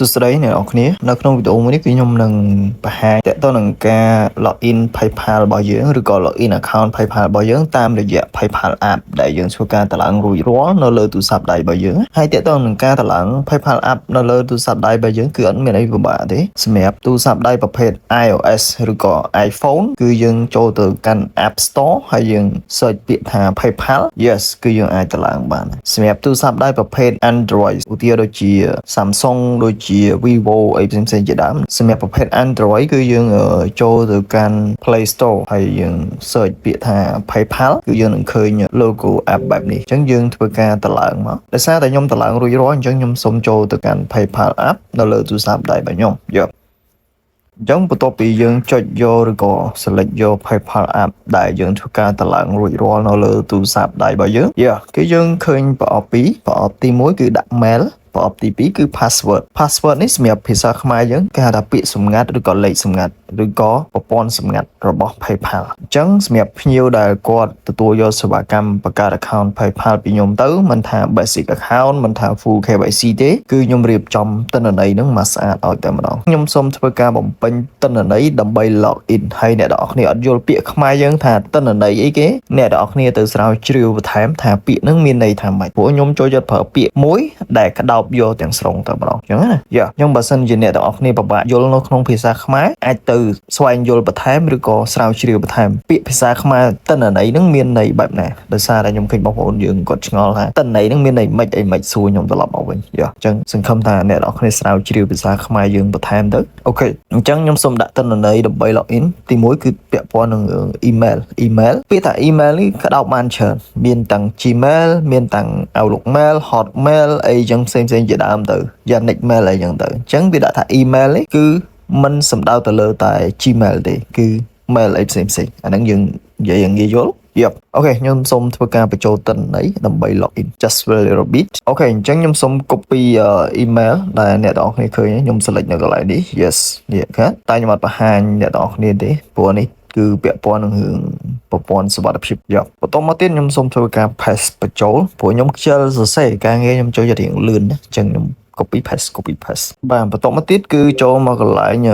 សួស្តីអ្នកនរគ្នានៅក្នុងវីដេអូមួយនេះគឺខ្ញុំនឹងបង្ហាញតើតើនឹងការ login PayPal របស់យើងឬក៏ login account PayPal របស់យើងតាមរយៈ PayPal app ដែលយើងធ្វើការតម្លើងរួចរាល់នៅលើទូរស័ព្ទដៃរបស់យើងហើយតើតើនឹងការតម្លើង PayPal app នៅលើទូរស័ព្ទដៃរបស់យើងគឺអត់មានអីពិបាកទេសម្រាប់ទូរស័ព្ទដៃប្រភេទ iOS ឬក៏ iPhone គឺយើងចូលទៅកាន់ App Store ហើយយើង search ពាក្យថា PayPal yes គឺយើងអាចតម្លើងបានសម្រាប់ទូរស័ព្ទដៃប្រភេទ Android ឧទាហរណ៍ដូចជា Samsung ដូចជា Vivo អីផ្សេងៗជាដើមសម្រាប់ប្រភេទ Android គឺយើងចូលទៅកាន់ Play Store ហើយយើង search ពាក្យថា PayPal គឺយើងនឹងឃើញ logo app បែបនេះអញ្ចឹងយើងធ្វើការតម្លើងមកដោយសារតែខ្ញុំតម្លើងរួចរាល់អញ្ចឹងខ្ញុំសូមចូលទៅកាន់ PayPal app នៅលើទូរស័ព្ទដៃរបស់ខ្ញុំយកអញ្ចឹងបន្ទាប់ពីយើងចុចយកឬក៏ select យក PayPal app ដែលយើងធ្វើការតម្លើងរួចរាល់នៅលើទូរស័ព្ទដៃរបស់យើងគឺយើងឃើញប្រអប់2ប្រអប់ទី1គឺដាក់ mail ប្រអប់ទី2គឺ password នេះសម្រាប់ភាសាខ្មែរយើងគេហៅថាពាក្យសម្ងាត់ឬក៏លេខសម្ងាត់ឬក៏ប្រព័ន្ធសម្ងាត់របស់ PayPal អញ្ចឹងសម្រាប់ភ្ញៀវដែលគាត់ទទួលយកសេវាកម្មបង្កើត account PayPal ពីខ្ញុំទៅមិនថា basic account មិនថា full KYC ទេគឺខ្ញុំរៀបចំទិន្នន័យនឹងមកស្អាតឲ្យតែម្ដងខ្ញុំសូមធ្វើការបំពេញទិន្នន័យដើម្បី log in ហើយអ្នកនរគ្នាអត់យល់ពាក្យខ្មែរយើងថាទិន្នន័យអីគេអ្នកនរគ្នាទៅស្រាវជ្រាវបន្ថែមថាពាក្យនឹងមានន័យថាម៉េចព្រោះខ្ញុំចូលចិត្តប្រើពាក្យមួយដែលក្តោបយកទាំងស្រុងតែម្ដងអញ្ចឹងណាអញ្ចឹងបើសិនជាអ្នកនរគ្នាពិបាកយល់នៅក្នុងភាសាខ្មែរអាចទៅស្វែងយល់បន្ថែមឬក៏ស្រាវជ្រាវបន្ថែមពាក្យភាសាខ្មែរទិន្នន័យនឹងមានន័យបែបណាដោយសារតែខ្ញុំឃើញបងប្អូនយើងគាត់ឆ្ងល់ថាទិន្នន័យនឹងមានន័យម៉េចអីម៉េចសួរខ្ញុំត្រឡប់មកវិញអញ្ចឹងសង្ឃឹមថាអ្នកនរគ្នាស្រាវជ្រាវភាសាខ្មែរយើងបន្ថែមទៅអូខេអញ្ចឹងខ្ញុំសូមដាក់ទិន្នន័យដើម្បី login ទី1គឺពាក់ព័ន្ធនឹង email ពាក្យថា email នេះក្តោបបានច្រើនមានទាំង Gmail មានទាំង Outlook Mail Hotmail អីចឹងផ្សេងៗជាដើមទៅ Yannick Mail អីចឹងទៅអញ្ចឹងវាដាក់ថា email នេះគឺមិនសំដៅទៅលើតែ Gmail ទេគឺ mail អីផ្សេងៗអាហ្នឹងយើងនិយាយឲ្យងាយយល់អូខេខ្ញុំសូមធ្វើការបញ្ចូលទិន្នន័យដើម្បី login just a bit អូខេអញ្ចឹងខ្ញុំសូម copy email ដែលអ្នកទាំងអស់គ្នាឃើញខ្ញុំ select នៅកន្លែងនេះ yes នេះតែខ្ញុំអត់បង្ហាញអ្នកទាំងអស់គ្នាទេព្រោះនេះគឺពាក់ព័ន្ធនឹងរឿងប្រព័ន្ធសុវត្ថិភាពបន្តមកទៀតខ្ញុំសូមធ្វើការ paste បញ្ចូលព្រោះខ្ញុំខ្ជិលសរសេរការងារខ្ញុំចូលចិត្តរៀងលឿនណាអញ្ចឹងខ្ញុំcopy paste បាទបន្តមកទៀតគឺចូលមកកន្លែង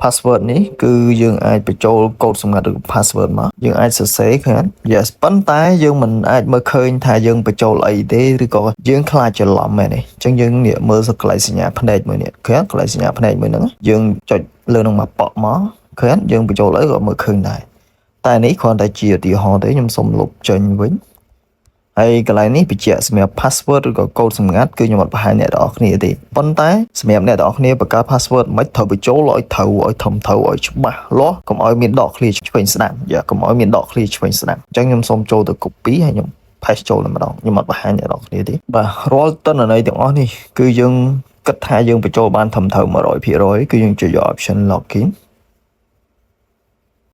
password នេះគឺយើងអាចបញ្ចូលកូដសម្ងាត់ឬ password មកយើងអាចសរសេរឃើញ yes ប៉ុន្តែយើងមិនអាចមើលឃើញថាយើងបញ្ចូលអីទេឬក៏យើងខ្លាចច្រឡំមែនទេអញ្ចឹងយើងមើលសកលសញ្ញាភ្នែកមួយនេះឃើញកន្លែងសញ្ញាភ្នែកមួយហ្នឹងយើងចុចលើនឹងមកប៉ក់មកឃើញយើងបញ្ចូលអីក៏មើលឃើញដែរតែនេះគ្រាន់តែជាឧទាហរណ៍ទេខ្ញុំសូមលុបចេញវិញហើយកន្លែងនេះបញ្ជាក់សម្រាប់ password ឬក៏កូដសម្ងាត់គឺខ្ញុំអត់បង្ហាញអ្នកនរគ្នាទេប៉ុន្តែសម្រាប់អ្នកនរគ្នាបង្កើត password មិនត្រូវបញ្ចូលឲ្យត្រូវឲ្យធំត្រូវឲ្យច្បាស់លាស់កុំឲ្យមានដកឃ្លាឆ្វេងស្ដាំកុំឲ្យមានដកឃ្លាឆ្វេងស្ដាំអញ្ចឹងខ្ញុំសូមចូលទៅ copy ហើយខ្ញុំ paste ចូលតែម្ដងខ្ញុំអត់បង្ហាញអ្នកនរគ្នាទេបាទរាល់ទិន្នន័យទាំងអស់នេះគឺយើងគិតថាយើងបញ្ចូលបានធំត្រូវ 100% គឺយើងចុចយក option login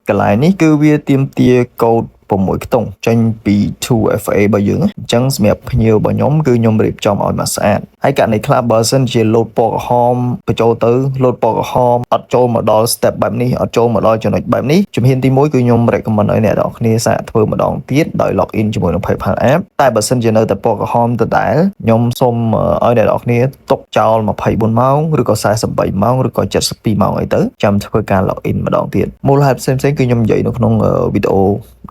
កន្លែងនេះគឺវាទាមទារកូដ6ខ្ទង់ចេញពី 2FA របស់យើងអញ្ចឹងសម្រាប់ភ្ញៀវរបស់ខ្ញុំគឺខ្ញុំរៀបចំឲ្យមកស្អាតហើយករណីខ្លះបើសិនជា load ពណ៌ក្រហមបញ្ចូលទៅ load ពណ៌ក្រហមអត់ចូលមកដល់ step បែបនេះអត់ចូលមកដល់ចំណុចបែបនេះជំហានទី1គឺខ្ញុំ recommend ឲ្យអ្នកនរគ្នាសាកធ្វើម្ដងទៀតដោយ login ជាមួយនឹង PayPal app តែបើសិនជានៅតែពណ៌ក្រហមដដែលខ្ញុំសូមឲ្យអ្នកនរគ្នាទុកចោល24ម៉ោងឬក៏48ម៉ោងឬក៏72ម៉ោងអីទៅចាំធ្វើការ login ម្ដងទៀតមូលហេតុផ្សេងៗគឺខ្ញុំនិយាយនៅក្នុងវីដេអូ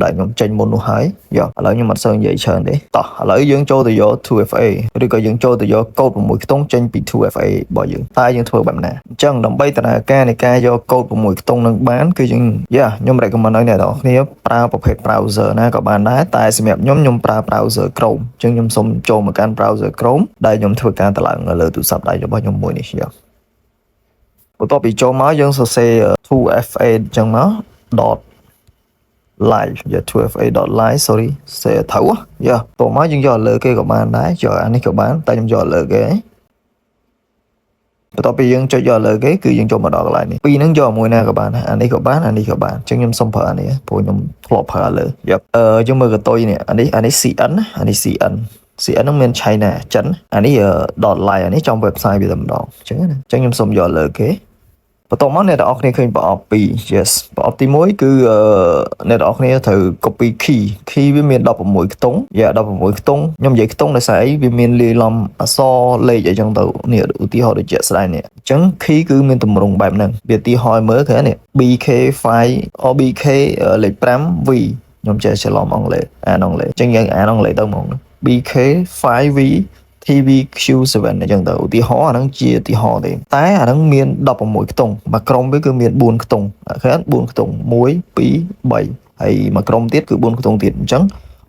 ដែលខ្ញុំចេញមុននោះហើយឥឡូវខ្ញុំអត់សូវនិយាយច្រើនទេតោះឥឡូវយើងចូលទៅយក 2FA ឬក៏យើងចូលទៅយកកូដ6ខ្ទង់ចេញពី 2FA របស់យើងតើយើងធ្វើបែបណាអញ្ចឹងដើម្បីដំណើរការនៃការយកកូដ6ខ្ទង់នឹងបានគឺយើងខ្ញុំ recommend ឲ្យអ្នកនរគ្នាប្រើប្រភេទ browser ណាក៏បានដែរតែសម្រាប់ខ្ញុំប្រើ browser Chrome អញ្ចឹងខ្ញុំសូមចូលមកកាន់ browser Chrome ដែលខ្ញុំធ្វើការតម្លើងនៅលើទូរស័ព្ទដៃរបស់ខ្ញុំមួយនេះបន្ទាប់ពីចូលមកយើងសរសេរ 2FA អញ្ចឹងមក live 2FA.live sorry សេត្រូវតោះមកយើងយកលើគេក៏បានដែរយកអានេះក៏បានតែខ្ញុំយកលើគេបន្ទាប់ពីយើងចុចយកលើគេគឺយើងចូលមកដល់កន្លែងនេះពីរហ្នឹងយកមួយណាក៏បានអានេះក៏បានអានេះក៏បានអញ្ចឹងខ្ញុំសុំប្រើអានេះព្រោះខ្ញុំធ្លាប់ប្រើលើយើងមើលកតុយនេះអានេះ CN អានេះ CN ហ្នឹងមាន China ចិនអានេះ .live អានេះចំ website វាតែម្ដងអញ្ចឹងណាអញ្ចឹងខ្ញុំសុំយកលើគេប បន្ទាប់មកអ្នកទាំងអស់គ្នាឃើញប្រអប់2 yes ប្រអប់ទី1គឺអ្នកទាំងអស់គ្នាត្រូវ copy key វាមាន16ខ្ទង់16ខ្ទង់ខ្ញុំនិយាយខ្ទង់ដោយសារអីវាមានលាយឡំអក្សរលេខអីចឹងទៅនេះឧទាហរណ៍ដូចជាក់ស្ដែងនេះអញ្ចឹង key គឺមានទម្រង់បែបហ្នឹងវាឧទាហរណ៍មើលឃើញនេះ BK5 or BK លេខ 5V ខ្ញុំចេះច្រឡំអង់គ្លេសអានអង់គ្លេសអញ្ចឹងយើងអានអង់គ្លេសទៅហ្មង BK5V TVQ7 អញ្ចឹងទៅឧទាហរណ៍អាហ្នឹងជាឧទាហរណ៍ទេតែអាហ្នឹងមាន16ខ្ទង់មួយក្រុមវាគឺមាន4ខ្ទង់ឃើញ4ខ្ទង់1 2 3ហើយមួយក្រុមទៀតគឺ4ខ្ទង់ទៀតអញ្ចឹង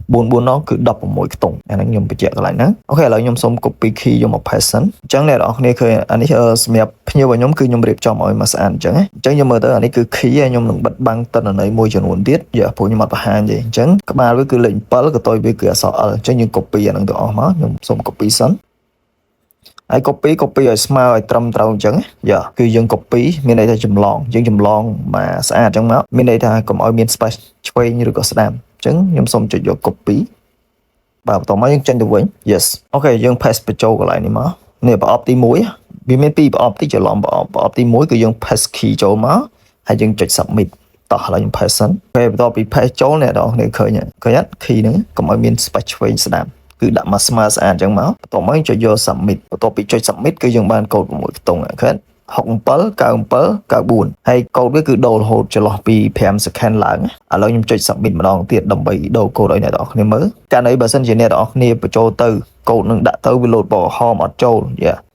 4នោះគឺ16ខ្ទង់អាហ្នឹងខ្ញុំបញ្ជាក់កន្លែងហ្នឹងអូខេឥឡូវខ្ញុំសូម copy key យកមក paste សិនអញ្ចឹងអ្នកនរគ្នាឃើញអានេះសម្រាប់ភ្ញៀវរបស់ខ្ញុំគឺខ្ញុំរៀបចំឲ្យមកស្អាតអញ្ចឹងយើងមើលទៅអានេះគឺ key ហើយខ្ញុំនឹងបិទបាំងទិន្នន័យមួយចំនួនទៀតព្រោះខ្ញុំអត់បង្ហាញទេអញ្ចឹងក្បាលវាគឺលេខ7កតុយវាគឺអក្សរ L អញ្ចឹងយើង copy អាហ្នឹងទៅអស់មកខ្ញុំសូម copy សិនហើយ copy ឲ្យស្មើឲ្យត្រឹមត្រូវអញ្ចឹងគឺយើង copy មានន័យថាចម្លងយើងចម្លងមកស្អាតអញ្ចឹងមកមានន័យថាកុំឲ្យមាន space ឆ្វេងឬក៏ស្ដាំអញ្ចឹងខ្ញុំសូមចុចយក copy បាទបន្ទាប់មកយើងចេញទៅវិញ yes អូខេយើង paste បញ្ចូលកន្លែងនេះមកនេះប្រអប់ទី1វាមាន2ប្រអប់តិចច្រឡំប្រអប់ទី1គឺយើង paste key ចូលមកហើយយើងចុច submit តោះឥឡូវខ្ញុំ paste សិនពេលបន្ទាប់ពី paste ចូលអ្នកនរគ្នាឃើញអត់ key ហ្នឹងកុំឲ្យមាន space ឆ្វេងស្ដាំគឺដាក់មកស្មើស្អាតអញ្ចឹងមកបន្ទាប់មកចុចយក submit បន្ទាប់ពីចុច submit គឺយើងបានកូដ6ខ្ទង់ឃើញ67 97 94ហើយកូដវាគឺដូររហូតចន្លោះពី5 second ឡើងឥឡូវខ្ញុំចុច submit ម្ដងទៀតដើម្បីដូរកូដឲ្យអ្នកនរគ្នាមើលកាលណាបើសិនជាអ្នកនរគ្នាបញ្ចូលទៅកូដនឹងដាក់ទៅវាលោតបកហមអត់ចូល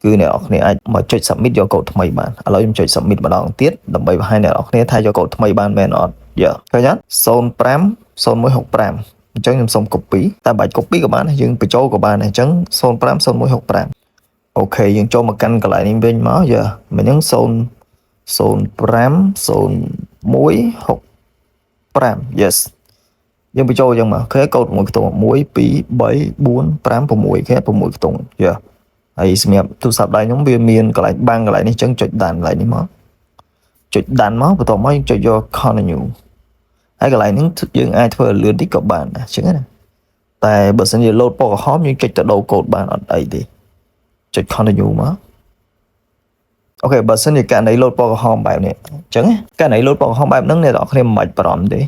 គឺអ្នកនរគ្នាអាចមកចុច submit យកកូដថ្មីបានឥឡូវខ្ញុំចុច submit ម្ដងទៀតដើម្បីបង្ហាញអ្នកនរគ្នាថាយកកូដថ្មីបានមែនអត់ឃើញអត់05 0165អញ្ចឹងខ្ញុំសូម copy តែបាច់ copy ក៏បានយើងបញ្ចូលក៏បានអញ្ចឹង05 0165អូខេយើងចូលមកកាន់កន្លែងនេះវិញមកមិនហ្នឹង05 yes យើងបញ្ចូលអញ្ចឹងមកអូខេកូដ1ខ្ទង់1 2 3 4 5 6គេ6ខ្ទង់ហើយសម្រាប់ទូរស័ព្ទដៃខ្ញុំវាមានកន្លែងបាំងកន្លែងនេះអញ្ចឹងចុចដានកន្លែងនេះមកចុចដានមកបន្ទាប់មកយើងចុចយក continue ហើយកន្លែងហ្នឹងយើងអាចធ្វើឲ្យលឿនតិចក៏បានដែរអញ្ចឹងណាតែបើសិនជា load ពណ៌ក្រហមយើងចុចទៅដូរកូដបានអត់អីទេចុច continue មកអូខេបើសិនជាករណី load ពណ៌ក្រហមបែបនេះអញ្ចឹងករណី load ពណ៌ក្រហមបែបហ្នឹងអ្នកនរគ្នាមិនបាច់បារម្ភទេ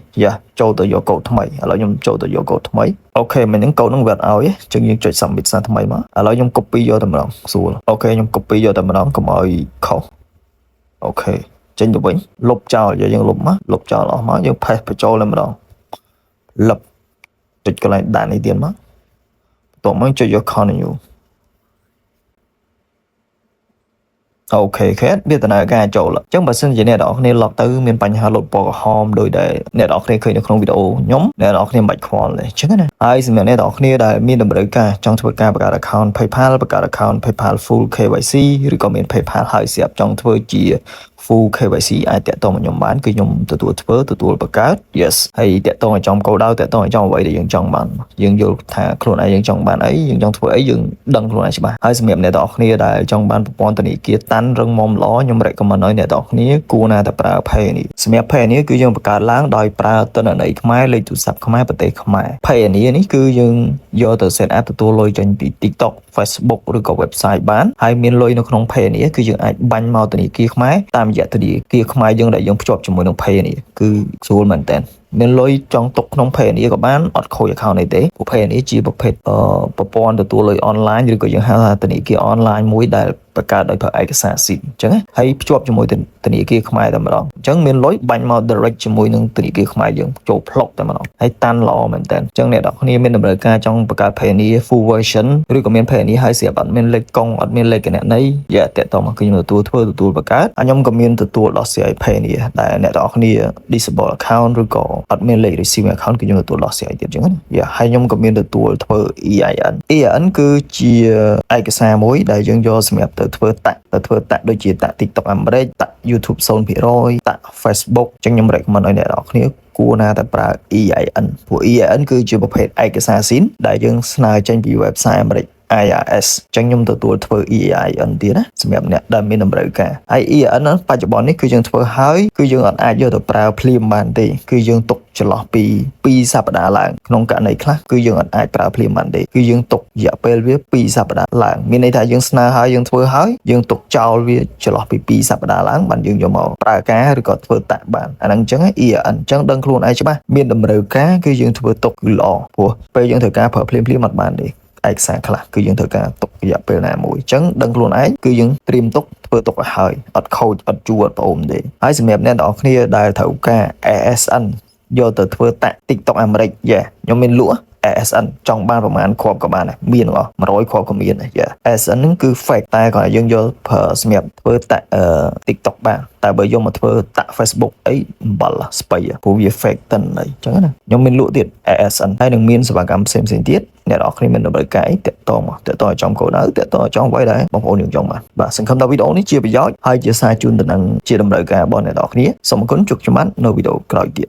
ចូលទៅយកកូដថ្មីឥឡូវខ្ញុំចូលទៅយកកូដថ្មីអូខេមិនហ្នឹងកូដហ្នឹងវាអត់ឲ្យអញ្ចឹងយើងចុច submit សារថ្មីមកឥឡូវខ្ញុំ copy យកតែម្ដងស្រួលអូខេខ្ញុំ copy យកតែម្ដងកុំឲ្យខុសអូខេចេញទៅវិញលុបចោលយើងលុបមកលុបចោលអស់មកយើង paste បញ្ចូលតែម្ដងលុបចុចកន្លែងដាក់នេះទៀតមកបន្ទាប់មកចុចយក continueអូខេវាដំណើរការចូលអញ្ចឹងបើសិនជាអ្នកនរគ្នាឡុកទៅមានបញ្ហាលោតពណ៌ក្រហមដោយដែលអ្នកនរគ្នាឃើញនៅក្នុងវីដេអូខ្ញុំអ្នកនរគ្នាមិនបាច់ខ្វល់ទេអញ្ចឹងណាហើយសម្រាប់អ្នកនរគ្នាដែលមានតម្រូវការចង់ធ្វើការបង្កើត account PayPal បង្កើត account PayPal full KYC ឬក៏មាន PayPal ហើយស្រាប់ចង់ធ្វើជា full KYC អាចតាក់ទងមកខ្ញុំបានគឺខ្ញុំទទួលបង្កើត yes ហើយតាក់ទងឲ្យចំគោលដៅតាក់ទងឲ្យចំអ្វីដែលយើងចង់បានយើងយល់ថាខ្លួនឯងយើងចង់បានអីយើងចង់ធ្វើអីយើងដឹងខ្លួនឯងច្បាស់ហើយសម្រាប់អ្នកទាំងអស់គ្នាដែលចង់បានប្រព័ន្ធធនាគារតាន់រឹងមាំល្អខ្ញុំ recommend ឲ្យអ្នកទាំងអស់គ្នាគួរណាតែប្រើ Pay នេះសម្រាប់ Pay នេះគឺយើងបង្កើតឡើងដោយប្រើទិន្នន័យខ្មែរលេខទូរស័ព្ទខ្មែរប្រទេសខ្មែរ Pay នេះគឺយើងយកទៅ set up ទទួលលុយចេញពី TikTok Facebook ឬក៏ website បានហើយមានលុយនៅក្នុង Pay នេះគឺយើងអាចបាញ់មកធនាគារខ្មែរតាមរយៈធនាគារខ្មែរយើងដែលយើងភ្ជាប់ជាមួយនឹង Pay នេះគឺស្រួលមែនតើមានលុយចង់ទុកក្នុង Pay នេះក៏បានអត់ខូច account នេះទេព្រោះ Pay នេះជាប្រភេទប្រព័ន្ធទទួលលុយ online ឬក៏យើងហៅថាធនាគារ online មួយដែលបង្កើតដោយប្រើឯកសារស៊ីនអញ្ចឹងហើយភ្ជាប់ជាមួយធនាគារខ្មែរតែម្ដងអញ្ចឹងមានលុយបាញ់មក direct ជាមួយនឹងធនាគារខ្មែរយើងចូលផ្លុកតែម្ដងហើយតាន់ល្អមែនតើអញ្ចឹងអ្នកនរគ្នាមានតម្រូវការចង់បង្កើត Pay នេះ full version ឬក៏មាន Pay នេះហើយស្រាប់អត់មានលេខកុងអត់មានលេខគណនីតាក់ទងមកគឺខ្ញុំទទួលបង្កើតខ្ញុំក៏មានទទួលដោះស្រាយ Pay នេះដែលអ្នកនរគ្នា disable account ឬក៏អត់មានលេខ receive account គឺខ្ញុំទទួលដោះស្រាយទៀតអញ្ចឹងហើយខ្ញុំក៏មានទទួលធ្វើ EIN គឺជាឯកសារមួយដែលយើងយកសម្រាប់ទៅធ្វើតាក់ដូចជាតាក់ TikTok អាមេរិកតាក់ YouTube 0% តាក់ Facebook អញ្ចឹងខ្ញុំ recommend ឲ្យអ្នកនរគ្នាគួរណាតែប្រើ EIN ព្រោះ EIN គឺជាប្រភេទឯកសារស៊ីនដែលយើងស្នើចេញពី website អាមេរិក IRS ចឹងខ្ញុំទទួលធ្វើ EIN ទៀតណាសម្រាប់អ្នកដែលមានតម្រូវការហើយ EIN ហ្នឹងបច្ចុប្បន្ននេះគឺយើងធ្វើហើយគឺយើងអត់អាចយកទៅប្រើភ្លាមបានទេគឺយើងទុកចន្លោះពី2សប្តាហ៍ឡើងក្នុងករណីខ្លះគឺយើងអត់អាចប្រើភ្លាមបានទេគឺយើងទុករយៈពេលវា2សប្តាហ៍ឡើងមានន័យថាយើងស្នើហើយយើងធ្វើហើយយើងទុកចោលវាចន្លោះពី2សប្តាហ៍ឡើងបានយើងយកមកប្រើការឬក៏ធ្វើតាក់បានអាហ្នឹងអញ្ចឹង EIN អញ្ចឹងដឹងខ្លួនឯងច្បាស់មានតម្រូវការគឺយើងធ្វើទុកគឺល្អព្រោះពេលយើងត្រូវការប្រើភ្លាមអត់បានទេឯកសារខ្លះគឺយើងត្រូវការទុករយៈពេលណាមួយអញ្ចឹងដឹងខ្លួនឯងគឺយើងត្រៀមទុកធ្វើទុកឲ្យហើយអត់ខូចអត់ជួអត់ប្អូនទេហើយសម្រាប់អ្នកទាំងអស់គ្នាដែលត្រូវការ ASN យកទៅធ្វើតាក់ TikTok អាមេរិកខ្ញុំមានលក់ ASN ចង់បានប្រហែលគ្រាប់ក៏បានដែរមានទាំងអស់100គ្រាប់ក៏មានដែរ ASN ហ្នឹងគឺ fake តែគាត់យើងយកប្រើសម្រាប់ធ្វើតាក់ TikTok បានតែបើយកមកធ្វើតាក់ Facebook អីអំបិលស្ពៃព្រោះវា fake តិនអីចឹងណាខ្ញុំមានលក់ទៀត ASN ហើយនឹងមានសេវាកម្មផ្សេងៗទៀតអ្នកនរគ្នាមានតម្រូវការអីតាក់ទងមកតាក់ទងឲ្យចំកូនហើយតាក់ទងឲ្យចំអ្វីដែរបងប្អូនយើងចង់បានបាទសង្ឃឹមថាវីដេអូនេះជាប្រយោជន៍ហើយជាសារជូនទៅនឹងជាតម្រូវការរបស់អ្នកនរគ្នាសូមអរគុណជួបជុំនៅវីដេអូក្រោយទៀត